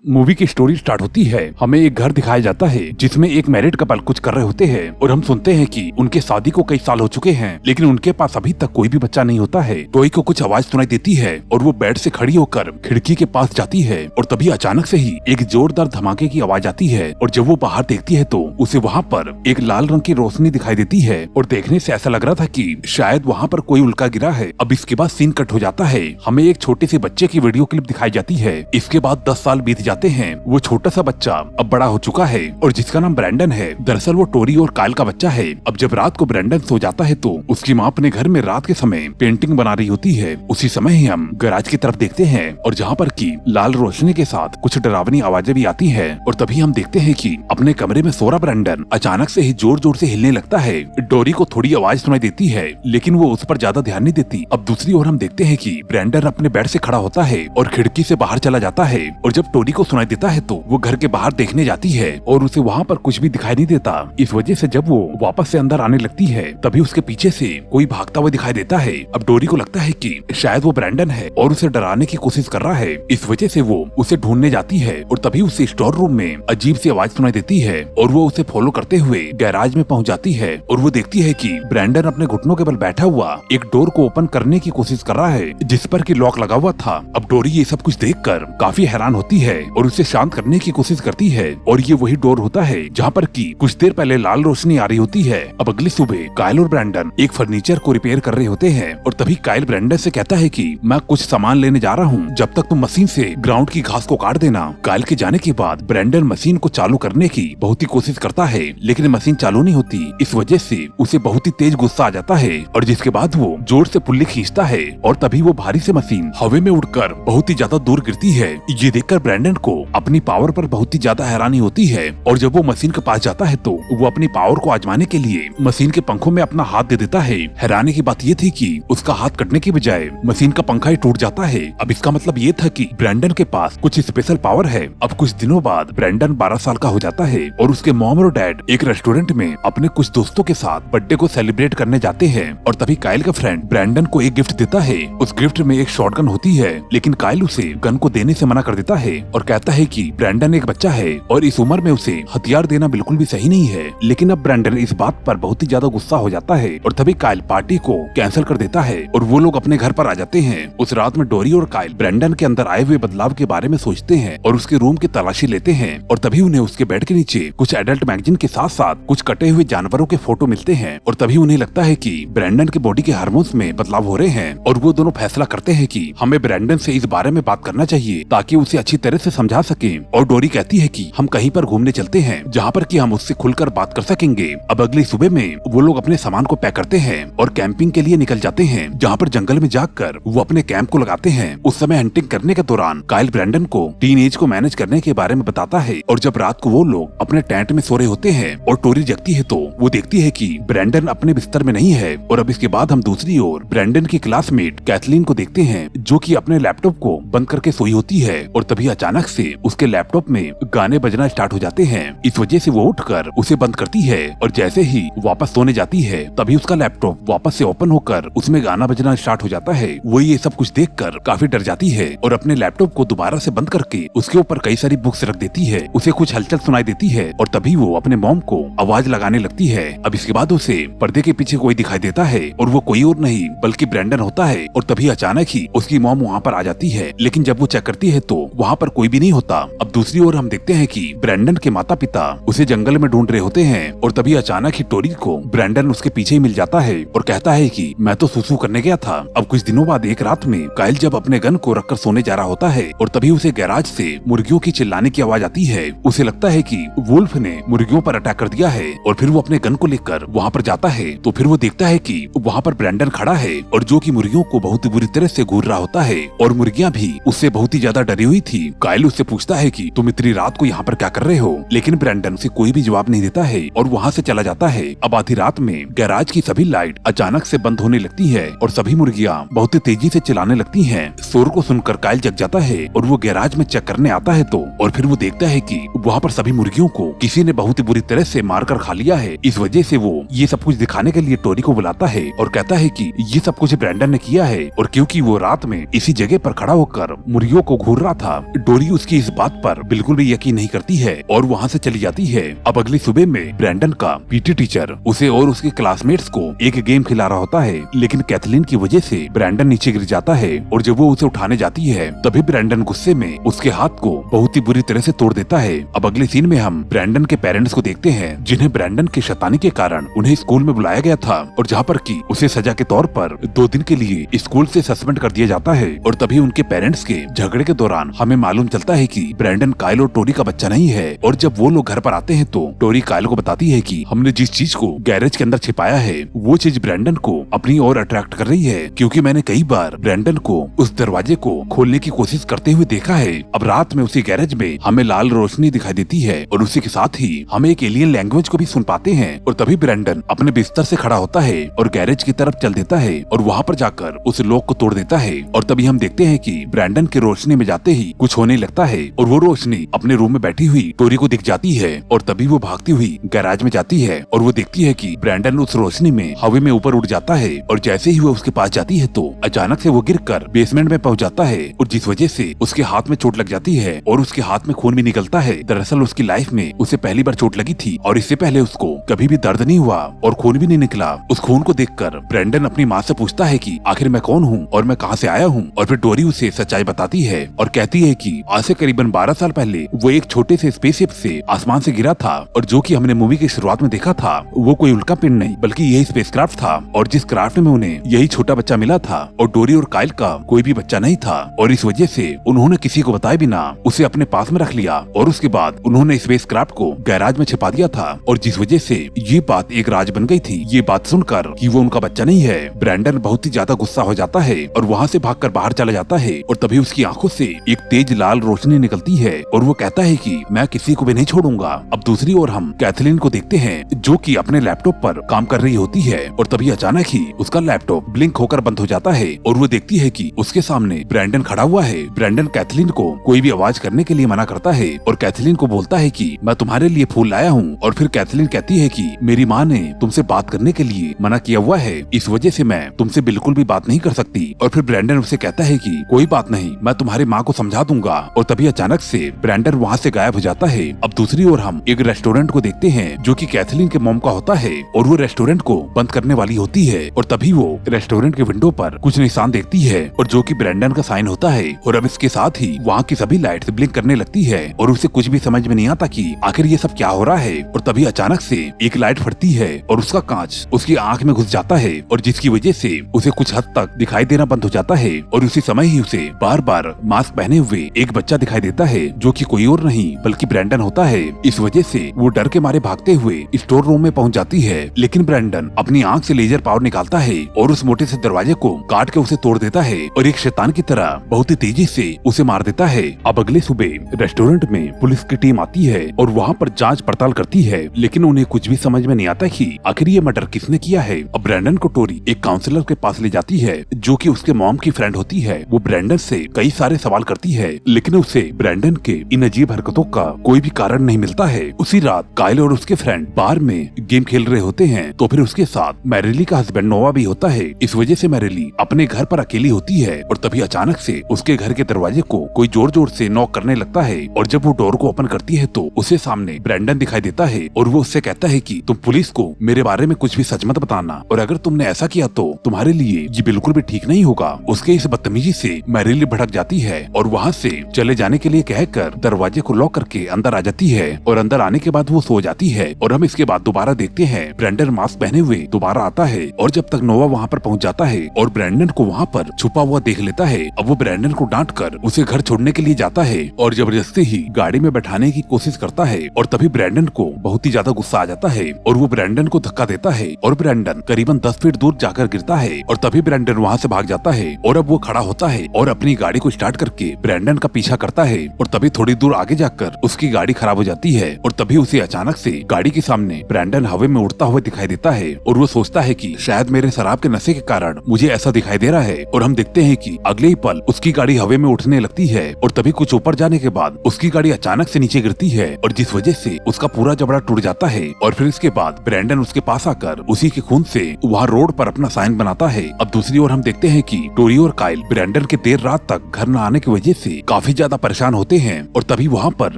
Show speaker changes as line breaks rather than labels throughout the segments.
Movie की story start होती है। हमें एक घर दिखाया जाता है जिसमें एक मैरिड कपल कुछ कर रहे होते हैं और हम सुनते हैं कि उनके शादी को कई साल हो चुके हैं, लेकिन उनके पास अभी तक कोई भी बच्चा नहीं होता है। टॉय को कुछ आवाज सुनाई देती है और वो बेड से खड़ी होकर खिड़की के पास जाती है और तभी अचानक से ही एक जोरदार धमाके की आवाज आती है और जब वो बाहर देखती है तो उसे वहाँ पर एक लाल रंग की रोशनी दिखाई देती है और देखने से ऐसा लग रहा था कि शायद वहाँ पर कोई उल्का गिरा है। अब इसके बाद सीन कट हो जाता है। हमें एक छोटे से बच्चे की वीडियो क्लिप दिखाई जाती है। इसके बाद 10 साल बीत जाते हैं। वो छोटा सा बच्चा अब बड़ा हो चुका है और जिसका नाम ब्रैंडन है। दरअसल वो टोरी और काइल का बच्चा है। अब जब रात को ब्रैंडन सो जाता है तो उसकी माँ अपने घर में रात के समय पेंटिंग बना रही होती है। उसी समय ही हम गैराज की तरफ देखते हैं और जहाँ पर की लाल रोशनी के साथ कुछ डरावनी आवाजें भी आती है और तभी हम देखते हैं कि अपने कमरे में सो रहा ब्रैंडन अचानक से ही जोर जोर से हिलने लगता है। डोरी को थोड़ी आवाज सुनाई देती है लेकिन वो उस पर ज्यादा ध्यान नहीं देती। अब दूसरी ओर हम देखते हैं कि ब्रैंडन अपने बेड से खड़ा होता है और खिड़की से बाहर चला जाता है और जब टोरी को सुनाई देता है तो वो घर के बाहर देखने जाती है और उसे वहाँ पर कुछ भी दिखाई नहीं देता। इस वजह से जब वो वापस से अंदर आने लगती है तभी उसके पीछे से कोई भागता हुआ दिखाई देता है। अब डोरी को लगता है कि शायद वो ब्रैंडन है और उसे डराने की कोशिश कर रहा है। इस वजह से वो उसे ढूंढने जाती है और तभी उसे स्टोर रूम में अजीब सी आवाज सुनाई देती है और वो उसे फॉलो करते हुए गैराज में पहुंच जाती है और वो देखती है कि ब्रैंडन अपने घुटनों के बल बैठा हुआ एक डोर को ओपन करने की कोशिश कर रहा है जिस पर की लॉक लगा हुआ था। अब डोरी ये सब कुछ देखकर काफी हैरान होती है और उसे शांत करने की कोशिश करती है और ये वही डोर होता है जहाँ पर की कुछ देर पहले लाल रोशनी आ रही होती है। अब अगली सुबह काइल और ब्रैंडन एक फर्नीचर को रिपेयर कर रहे होते हैं और तभी काइल ब्रैंडन से कहता है कि मैं कुछ सामान लेने जा रहा हूँ, जब तक तुम मशीन से ग्राउंड की घास को काट देना। काइल के जाने के बाद ब्रैंडन मशीन को चालू करने की बहुत ही कोशिश करता है लेकिन मशीन चालू नहीं होती। इस वजह से उसे बहुत ही तेज गुस्सा आ जाता है और जिसके बाद वो जोर से पुल्ली खींचता है और तभी वो भारी से मशीन हवा में उड़कर बहुत ही ज्यादा दूर गिरती है। ये देखकर ब्रैंडन को अपनी पावर पर बहुत ही ज्यादा हैरानी होती है और जब वो मशीन के पास जाता है तो वो अपनी पावर को आजमाने के लिए मशीन के पंखों में अपना हाथ दे देता है। हैरानी की बात ये थी कि उसका हाथ कटने की बजाय मशीन का पंखा ही टूट जाता है। अब इसका मतलब ये था कि ब्रैंडन के पास कुछ स्पेशल पावर है। अब कुछ दिनों बाद ब्रैंडन 12 साल का हो जाता है और उसके मॉम और डैड एक रेस्टोरेंट में अपने कुछ दोस्तों के साथ बर्थडे को सेलिब्रेट करने जाते हैं और तभी काइल का फ्रेंड ब्रैंडन को एक गिफ्ट देता है। उस गिफ्ट में एक शॉटगन होती है लेकिन काइल उसे गन को देने से मना कर देता है और कहता है कि ब्रैंडन एक बच्चा है और इस उम्र में उसे हथियार देना बिल्कुल भी सही नहीं है। लेकिन अब ब्रैंडन इस बात पर बहुत ही ज्यादा गुस्सा हो जाता है और तभी काइल पार्टी को कैंसिल कर देता है और वो लोग अपने घर पर आ जाते हैं। उस रात में डोरी और काइल ब्रैंडन के अंदर आए हुए बदलाव के बारे में सोचते हैं और उसके रूम की तलाशी लेते हैं और तभी उन्हें उसके बेड के नीचे कुछ एडल्ट मैगजीन के साथ साथ कुछ कटे हुए जानवरों के फोटो मिलते हैं और तभी उन्हें लगता है कि ब्रैंडन के बॉडी के हार्मोन्स में बदलाव हो रहे हैं और वो दोनों फैसला करते हैं कि हमें ब्रैंडन से इस बारे में बात करना चाहिए ताकि उसे अच्छी तरह से समझा सके। और डोरी कहती है कि हम कहीं पर घूमने चलते हैं जहाँ पर कि हम उससे खुलकर बात कर सकेंगे। अब अगली सुबह में वो लोग अपने सामान को पैक करते हैं और कैंपिंग के लिए निकल जाते हैं जहाँ पर जंगल में जाकर वो अपने कैंप को लगाते हैं। उस समय हंटिंग करने के दौरान काइल ब्रैंडन को टीन एज को मैनेज करने के बारे में बताता है और जब रात को वो लोग अपने टेंट में सो रहे होते हैं और टोरी जगती है तो वो देखती है कि ब्रैंडन अपने बिस्तर में नहीं है। और अब इसके बाद हम दूसरी ओर ब्रैंडन की क्लासमेट कैथलीन को देखते हैं जो कि अपने लैपटॉप को बंद करके सोई होती है और तभी अचानक से उसके लैपटॉप में गाने बजना स्टार्ट हो जाते हैं। इस वजह से वो उठकर उसे बंद करती है और जैसे ही वापस सोने जाती है तभी उसका लैपटॉप वापस से ओपन होकर उसमें गाना बजना स्टार्ट हो जाता है। वो ये सब कुछ देखकर काफी डर जाती है और अपने लैपटॉप को दोबारा से बंद करके उसके ऊपर कई सारी बुक्स रख देती है। उसे कुछ हलचल सुनाई देती है और तभी वो अपने मॉम को आवाज लगाने लगती है। अब इसके बाद उसे पर्दे के पीछे कोई दिखाई देता है और वो कोई और नहीं बल्कि ब्रैंडन होता है और तभी अचानक ही उसकी मॉम वहाँ पर आ जाती है लेकिन जब वो चेक करती है तो वहाँ पर कोई भी नहीं होता। अब दूसरी ओर हम देखते हैं कि ब्रैंडन के माता पिता उसे जंगल में ढूंढ रहे होते हैं और तभी अचानक ही टोरी को ब्रैंडन उसके पीछे ही मिल जाता है और कहता है कि मैं तो सुसु करने गया था। अब कुछ दिनों बाद एक रात में काइल जब अपने गन को रखकर सोने जा रहा होता है और तभी उसे गैराज से मुर्गियों की चिल्लाने की आवाज आती है। उसे लगता है कि वुल्फ ने मुर्गियों पर अटैक कर दिया है और फिर वो अपने गन को लेकर वहाँ पर जाता है तो फिर वो देखता है कि वहाँ पर ब्रैंडन खड़ा है और जो कि मुर्गियों को बहुत ही बुरी तरह से घूर रहा होता है और मुर्गियाँ भी उससे बहुत ही ज्यादा डरी हुई थी। काइल उससे पूछता है कि तुम इतनी रात को यहाँ पर क्या कर रहे हो, लेकिन ब्रैंडन उसे कोई भी जवाब नहीं देता है और वहाँ से चला जाता है। अब आधी रात में गैराज की सभी लाइट अचानक से बंद होने लगती है और सभी मुर्गियाँ बहुत ही तेजी से चिल्लाने लगती हैं। शोर को सुनकर काइल जग जाता है और वो गैराज में चेक करने आता है तो और फिर वो देखता है कि वहाँ पर सभी मुर्गियों को किसी ने बहुत ही बुरी तरह से मारकर खा लिया है। इस वजह से वो ये सब कुछ दिखाने के लिए टोरी को बुलाता है और कहता है कि ये सब कुछ ब्रैंडन ने किया है और क्योंकि वो रात में इसी जगह पर खड़ा होकर मुर्गियों को घूर रहा था। डोरी उसकी इस बात पर बिल्कुल भी यकीन नहीं करती है और वहाँ से चली जाती है। अब अगली सुबह में ब्रैंडन का पीटी टीचर उसे और उसके क्लासमेट्स को एक गेम खिला रहा होता है, लेकिन कैथलीन की वजह से ब्रैंडन नीचे गिर जाता है और जब वो उसे उठाने जाती है तभी ब्रैंडन गुस्से में उसके हाथ को बहुत ही बुरी तरह से तोड़ देता है। अब अगले सीन में हम ब्रैंडन के पेरेंट्स को देखते हैं, जिन्हें ब्रैंडन की शैतानी के कारण उन्हें स्कूल में बुलाया गया था और जहाँ पर कि उसे सजा के तौर पर 2 दिन के लिए स्कूल से सस्पेंड कर दिया जाता है। और तभी उनके पेरेंट्स के झगड़े के दौरान हमें मालूम चलता है कि ब्रैंडन काइल और टोरी का बच्चा नहीं है। और जब वो लोग घर पर आते हैं तो टोरी काइल को बताती है कि हमने जिस चीज को गैरेज के अंदर छिपाया है वो चीज ब्रैंडन को अपनी ओर अट्रैक्ट कर रही है, क्योंकि मैंने कई बार ब्रैंडन को उस दरवाजे को खोलने की कोशिश करते हुए देखा है। अब रात में उसी गैरेज में हमें लाल रोशनी दिखाई देती है और उसी के साथ ही हम एक एलियन लैंग्वेज को भी सुन पाते हैं। और तभी ब्रैंडन अपने बिस्तर से खड़ा होता है और गैरेज की तरफ चल देता है और वहाँ पर जाकर उस लॉक को तोड़ देता है। और तभी हम देखते हैं कि ब्रैंडन की रोशनी में जाते ही कुछ होने लगता है और वो रोशनी अपने रूम में बैठी हुई टोरी को दिख जाती है। और तभी वो भागती हुई गैराज में जाती है और वो देखती है कि ब्रैंडन उस रोशनी में हवा में ऊपर उड़ जाता है। और जैसे ही वो उसके पास जाती है तो अचानक से वो गिरकर बेसमेंट में पहुंच जाता है और जिस वजह से उसके हाथ में चोट लग जाती है और उसके हाथ में खून भी निकलता है। दरअसल उसकी लाइफ में उसे पहली बार चोट लगी थी और इससे पहले उसको कभी भी दर्द नहीं हुआ और खून भी नहीं निकला। उस खून को देखकर ब्रैंडन अपनी माँ से पूछता है कि आखिर मैं कौन हूँ और मैं कहाँ से आया हूँ। और फिर टोरी उसे सच्चाई बताती है और कहती है कि आज से करीबन 12 साल पहले वो एक छोटे से स्पेसशिप से आसमान से गिरा था और जो कि हमने मूवी की शुरुआत में देखा था वो कोई उल्का पिंड नहीं बल्कि यही स्पेसक्राफ्ट था और जिस क्राफ्ट में उन्हें यही छोटा बच्चा मिला था और टोरी और काइल का कोई भी बच्चा नहीं था और इस वजह से उन्होंने किसी को बताए बिना उसे अपने पास में रख लिया और उसके बाद उन्होंने स्पेसक्राफ्ट को गैराज में छिपा दिया था और जिस वजह से ये बात एक राज बन गई थी। ये बात सुनकर कि वो उनका बच्चा नहीं है, ब्रैंडन बहुत ही ज्यादा गुस्सा हो जाता है और वहाँ से भागकर बाहर चला जाता है। और तभी उसकी आंखों से एक तेज लाल रोशनी निकलती है और वो कहता है कि मैं किसी को भी नहीं छोड़ूंगा। अब दूसरी ओर हम कैथलीन को देखते हैं जो कि अपने लैपटॉप पर काम कर रही होती है और तभी अचानक ही उसका लैपटॉप ब्लिंक होकर बंद हो जाता है और वो देखती है कि उसके सामने ब्रैंडन खड़ा हुआ है। ब्रैंडन कैथलीन को कोई भी आवाज करने के लिए मना करता है और कैथलीन को बोलता है कि मैं तुम्हारे लिए फूल लाया हूँ। और फिर कैथलीन कहती है कि मेरी माँ ने तुमसे बात करने के लिए मना किया हुआ है, इस वजह से मैं तुमसे बिल्कुल भी बात नहीं कर सकती। और फिर ब्रैंडन उसे कहता है कि कोई बात नहीं, मैं तुम्हारी माँ को समझा दूंगा। और तभी अचानक से ब्रैंडन वहाँ से गायब हो जाता है। अब दूसरी ओर हम एक रेस्टोरेंट को देखते हैं जो कि कैथलीन के मॉम का होता है और वो रेस्टोरेंट को बंद करने वाली होती है और तभी वो रेस्टोरेंट के विंडो पर कुछ निशान देखती है और जो कि ब्रैंडन का साइन होता है। और अब इसके साथ ही वहाँ की सभी लाइट्स ब्लिंक करने लगती है और उसे कुछ भी समझ में नहीं आता कि आखिर ये सब क्या हो रहा है। और तभी अचानक से एक लाइट फटती है और उसका कांच उसकी आंख में घुस जाता है और जिसकी वजह से उसे कुछ हद तक दिखाई देना बंद हो जाता है। और उसी समय ही उसे बार बार मास्क पहने हुए एक बच्चा दिखाई देता है जो कि कोई और नहीं बल्कि ब्रैंडन होता है। इस वजह से वो डर के मारे भागते हुए स्टोर रूम में पहुंच जाती है, लेकिन ब्रैंडन अपनी आंख से लेजर पावर निकालता है और उस मोटे से दरवाजे को काट के उसे तोड़ देता है और एक शैतान की तरह बहुत ही तेजी से उसे मार देता है। अब अगले सुबह रेस्टोरेंट में पुलिस की टीम आती है और वहाँ पर जांच पड़ताल करती है, लेकिन उन्हें कुछ भी समझ में नहीं आता कि आखिर ये मर्डर किसने किया है। अब ब्रैंडन को टोरी एक काउंसलर के पास ले जाती है जो कि उसके मॉम की फ्रेंड होती है। वो ब्रैंडन से कई सारे सवाल करती है, लेकिन उसे ब्रैंडन के इन अजीब हरकतों का कोई भी कारण नहीं मिलता है। उसी रात काइल और उसके फ्रेंड बार में गेम खेल रहे होते हैं तो फिर उसके साथ मैरिली का हस्बैंड नोवा भी होता है। इस वजह से मैरिली अपने घर पर अकेली होती है और तभी अचानक से उसके घर के दरवाजे को कोई जोर जोर से नॉक करने लगता है और जब वो डोर को ओपन करती है तो उसे सामने ब्रैंडन दिखाई देता है और वो उससे कहता है कि तुम पुलिस को मेरे बारे में कुछ भी सच मत बताना और अगर तुमने ऐसा किया तो तुम्हारे लिए ये बिल्कुल भी ठीक नहीं होगा। उसके इस बदतमीजी से मैरिली भड़क जाती है और वहाँ से चले जाने के लिए कहकर दरवाजे को लॉक करके अंदर आ जाती है और अंदर आने के बाद वो सो जाती है। और हम इसके बाद दोबारा देखते हैं ब्रैंडन मास्क पहने हुए दोबारा आता है और जब तक नोवा वहाँ पर पहुँच जाता है और ब्रैंडन को वहाँ पर छुपा हुआ देख लेता है। अब वो ब्रैंडन को डांट कर उसे घर छोड़ने के लिए जाता है और जबरदस्ती ही गाड़ी में बैठाने की कोशिश करता है और तभी ब्रैंडन को बहुत ही ज्यादा गुस्सा आ जाता है और वो ब्रैंडन को धक्का देता है और ब्रैंडन करीबन 10 फीट दूर जाकर गिरता है और तभी ब्रैंडन वहाँ से भाग जाता है और अब वो खड़ा होता है और अपनी गाड़ी को स्टार्ट करके ब्रैंडन का पीछा करता है और तभी थोड़ी दूर आगे जाकर उसकी गाड़ी खराब हो जाती है और तभी उसे अचानक से गाड़ी के सामने ब्रैंडन हवा में उड़ता हुआ दिखाई देता है और वो सोचता है कि शायद मेरे शराब के नशे के कारण मुझे ऐसा दिखाई दे रहा है। और हम देखते हैं कि अगले ही पल उसकी गाड़ी हवा में उठने लगती है और तभी कुछ ऊपर जाने के बाद उसकी गाड़ी अचानक से नीचे गिरती है और जिस वजह से उसका पूरा जबड़ा टूट जाता है। और फिर इसके बाद ब्रैंडन उसके पास आकर उसी के खून से वहाँ रोड पर अपना साइन बनाता है। अब दूसरी ओर हम देखते हैं कि टोरी और काइल ब्रैंडन के देर रात तक घर न आने की वजह से काफी ज्यादा परेशान होते हैं और तभी वहाँ पर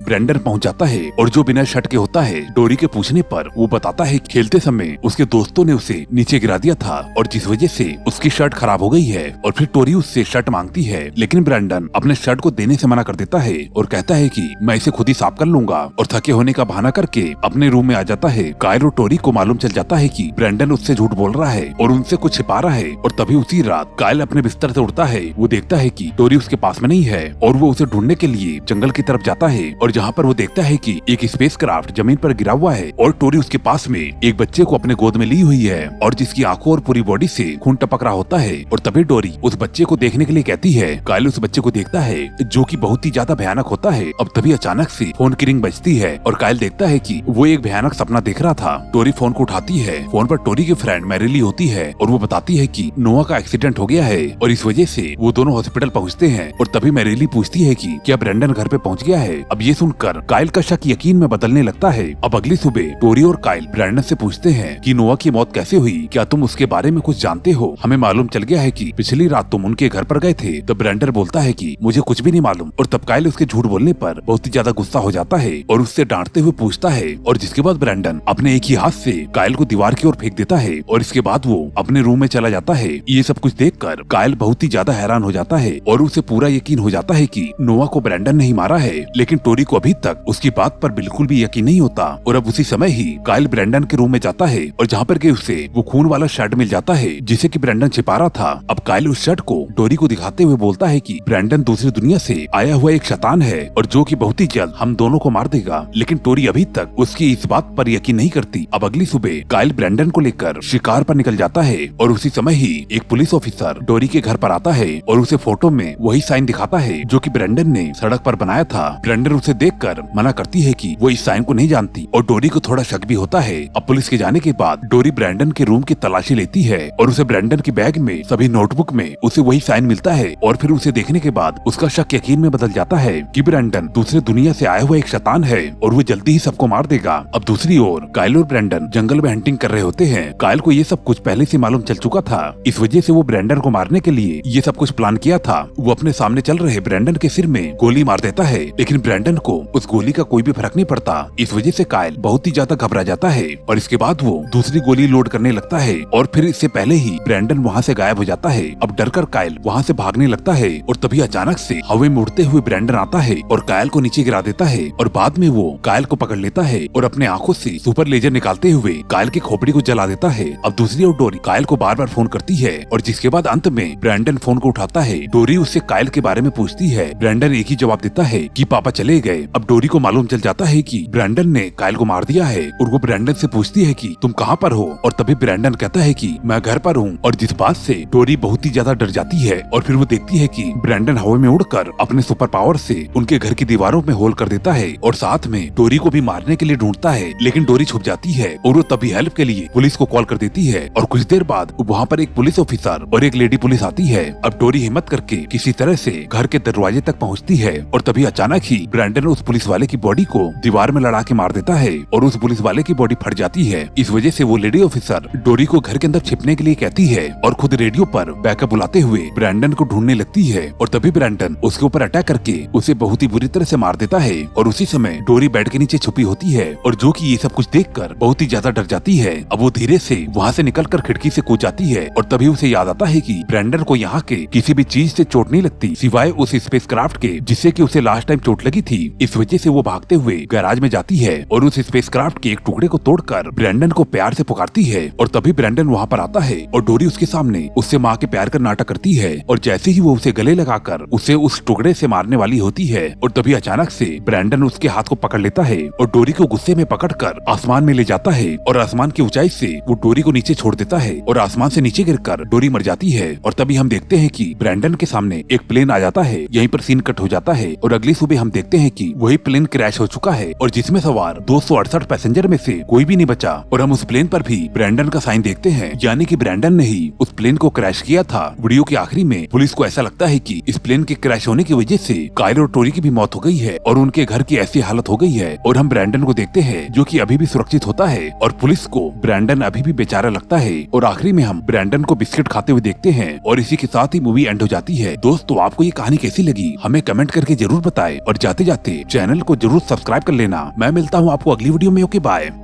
ब्रेंडन पहुँच जाता है और जो बिना शर्ट के होता है। डोरी के पूछने पर वो बताता है खेलते समय उसके दोस्तों ने उसे नीचे गिरा दिया था और जिस वजह से उसकी शर्ट खराब हो गई है। और फिर टोरी उससे शर्ट मांगती है, लेकिन ब्रेंडन अपने शर्ट को देने से मना कर देता है और कहता है कि मैं इसे खुद ही साफ कर लूंगा और थके होने का बहाना करके अपने रूम में आ जाता है। कायल और टोरी को मालूम चल जाता है कि ब्रेंडन उससे झूठ बोल रहा है और उनसे कुछ छिपा रहा है। और तभी उसी रात कायल अपने बिस्तर से उठता है। वो देखता है कि टोरी उसके पास में नहीं है और वो उसे ढूंढने के लिए जंगल की तरफ जाता है और जहाँ पर वो देखता है कि एक स्पेसक्राफ्ट जमीन पर गिरा हुआ है और टोरी उसके पास में एक बच्चे को अपने गोद में ली हुई है और जिसकी आंखों और पूरी बॉडी से खून टपक रहा होता है। और तभी डोरी उस बच्चे को देखने के लिए कहती है। कायल उस बच्चे को देखता है जो कि बहुत ही ज्यादा भयानक होता है। अब तभी अचानक से फोन की रिंग बजती है और कायल देखता है कि वो एक भयानक सपना देख रहा था। टोरी फोन को उठाती है। फोन पर टोरी की फ्रेंड मैरिली होती है और वो बताती है कि नोआ का एक्सीडेंट हो गया है और इस वजह से वो दोनों हॉस्पिटल पहुँचते हैं। और तभी मैरिली पूछती है कि क्या ब्रेंडन घर पे पहुँच गया है। अब ये सुनकर कायल का शक यकीन में बदलने लगता है। अब अगली सुबह टोरी और कायल ब्रेंडन से पूछते हैं कि नोआ की मौत कैसे हुई, क्या तुम उसके बारे में कुछ जानते हो। हमें मालूम चल गया है कि पिछली रात तुम उनके घर पर गए थे। तो ब्रेंडन बोलता है कि मुझे कुछ भी नहीं मालूम। और तब कायल उसके झूठ बोलने पर बहुत ही ज्यादा गुस्सा हो जाता है और उससे डांटते हुए पूछता है। और जिसके बाद ब्रेंडन अपने एक ही हाथ से कायल को दीवार की ओर फेंक देता है और इसके बाद वो अपने रूम में चला जाता है। ये सब कुछ देखकर कायल बहुत ही ज्यादा हैरान हो जाता है और उसे पूरा यकीन हो जाता है कि नोआ को ब्रेंडन नहीं मारा है। लेकिन टोरी को अभी तक उसकी बात पर बिल्कुल भी यकीन नहीं होता। और अब उसी समय ही कायल ब्रेंडन के रूम में जाता है और जहाँ पर उसे वो खून वाला शर्ट मिल जाता है जिसे कि ब्रेंडन छिपा रहा था। अब कायल उस शर्ट को टोरी को दिखाते हुए बोलता है कि ब्रेंडन दूसरी दुनिया से आया हुआ एक शैतान है और जो कि बहुत ही जल्द हम दोनों को मार देगा। लेकिन टोरी अभी तक उसकी इस बात पर यकीन नहीं करती। अब अगली सुबह कायल ब्रेंडन को लेकर शिकार पर निकल जाता है और उसी समय ही एक पुलिस ऑफिसर टोरी के घर पर आता है और उसे फोटो में वही साइन दिखाता है जो कि ब्रेंडन ने सड़क पर बनाया था। ब्रेंडन उसे देखकर मना करती है कि वो इस साइन को नहीं जानती और डोरी को थोड़ा शक भी होता है। अब पुलिस के जाने के बाद डोरी ब्रेंडन के रूम की तलाशी लेती है और उसे ब्रेंडन के बैग में सभी नोटबुक में उसे वही साइन मिलता है। और फिर उसे देखने के बाद उसका शक यकीन में बदल जाता है कि ब्रेंडन दूसरे दुनिया से आया हुआ एक शैतान है और वो जल्दी ही सबको मार देगा। अब दूसरी ओर कायल और ब्रेंडन जंगल में हंटिंग कर रहे होते हैं। कायल को ये सब कुछ पहले से मालूम चल चुका था, इस वजह से वो ब्रेंडन को मारने के लिए ये सब कुछ प्लान किया था। वो अपने सामने चल रहे ब्रेंडन के सिर में गोली मार देता है, लेकिन ब्रेंडन को उस गोली का कोई भी फर्क नहीं पड़ता। इस वजह से कायल बहुत ही ज्यादा घबरा जाता है और इसके बाद वो दूसरी गोली लोड करने लगता है और फिर इससे पहले ही ब्रेंडन वहाँ से गायब हो जाता है। अब डरकर कायल वहाँ से भागने लगता है और तभी अचानक से हवा में उड़ते हुए ब्रेंडन आता है और कायल को नीचे गिरा देता है और बाद में वो कायल को पकड़ लेता है और अपने आंखों से सुपर लेजर निकालते हुए कायल की खोपड़ी को जला देता है। अब दूसरी ओर डोरी कायल को बार बार फोन करती है और जिसके बाद अंत में ब्रेंडन फोन को उठाता है। डोरी उससे कायल के बारे में पूछती है। ब्रेंडन एक ही जवाब देता है कि पापा चले गए। अब डोरी को मालूम चल जाता है कि ब्रेंडन ने कायल को मार दिया है और वो ब्रेंडन से पूछती है कि तुम कहाँ पर हो। और तभी ब्रेंडन कहता है कि मैं घर पर हूँ। और जिस बात से डोरी बहुत ही ज्यादा डर जाती है और फिर वो देखती है कि ब्रेंडन हवा में उड़कर अपने सुपर पावर से उनके घर की दीवारों में होल कर देता है और साथ में डोरी को भी मारने के लिए ढूंढता है, लेकिन डोरी छुप जाती है और वो तभी हेल्प के लिए पुलिस को कॉल कर देती है। और कुछ देर बाद वहाँ पर एक पुलिस ऑफिसर और एक लेडी पुलिस आती है। अब डोरी हिम्मत करके किसी तरह से घर के दरवाजे तक पहुँचती है और तभी अचानक ही ब्रेंडन उस पुलिस वाले की बॉडी को दीवार में लड़ा के मार देता है और उस पुलिस वाले की बॉडी फट जाती है। इस वजह से वो लेडी ऑफिसर डोरी को घर के अंदर छिपने के लिए कहती है और खुद रेडियो पर बैकअप बुलाते हुए ब्रेंडन को ढूंढने लगती है। और तभी ब्रेंडन उसके ऊपर अटैक करके उसे बहुत ही बुरी तरह से मार देता है और उसी समय डोरी बेड के नीचे छुपी होती है और जो कि ये सब कुछ देखकर बहुत ही ज्यादा डर जाती है। अब वो धीरे से वहाँ से निकलकर खिड़की से कूद जाती है और तभी उसे याद आता है कि ब्रेंडन को यहाँ के किसी भी चीज से चोट नहीं लगती सिवाय उस स्पेसक्राफ्ट के जिससे कि उसे लास्ट टाइम चोट लगी थी। इस वजह से वो भागते हुए गैराज में जाती है और उस स्पेसक्राफ्ट के एक टुकड़े को तोड़कर ब्रेंडन को प्यार से पुकारती है और तभी ब्रेंडन वहाँ पर आता है और डोरी उसके सामने उससे माँ के प्यार का नाटक करती है और जैसे ही वो उसे गले लगाकर उसे उस टुकड़े से मारने वाली होती है और तभी अचानक से ब्रेंडन उसके हाथ को पकड़ लेता है और डोरी को गुस्से में पकड़कर आसमान में ले जाता है और आसमान की ऊंचाई से वो डोरी को नीचे छोड़ देता है और आसमान से नीचे गिरकर डोरी मर जाती है। और तभी हम देखते हैं कि ब्रेंडन के सामने एक प्लेन आ जाता है। यहीं पर सीन कट हो जाता है और अगली सुबह हम देखते हैं कि वही प्लेन क्रैश हो चुका है और जिसमें सवार 268 पैसेंजर में से कोई भी नहीं बचा और हम उस प्लेन पर भी ब्रेंडन का साइन देखते हैं, यानी कि ब्रेंडन ने ही उस प्लेन को क्रैश किया था। वीडियो के आखिरी में पुलिस को ऐसा लगता है कि इस प्लेन के क्रैश होने की वजह से कायल और टोरी की भी मौत हो गई है और उनके घर की ऐसी हालत हो गई है और हम ब्रेंडन को देखते हैं जो कि अभी भी सुरक्षित होता है और पुलिस को ब्रेंडन अभी भी बेचारा लगता है और आखिरी में हम ब्रेंडन को बिस्किट खाते हुए देखते हैं और इसी के साथ ही मूवी एंड हो जाती है। दोस्तों, आपको ये कहानी कैसी लगी हमें हमें कमेंट करके जरूर बताएं और जाते जाते चैनल को जरूर सब्सक्राइब कर लेना। मैं मिलता हूँ आपको अगली वीडियो में। Okay bye.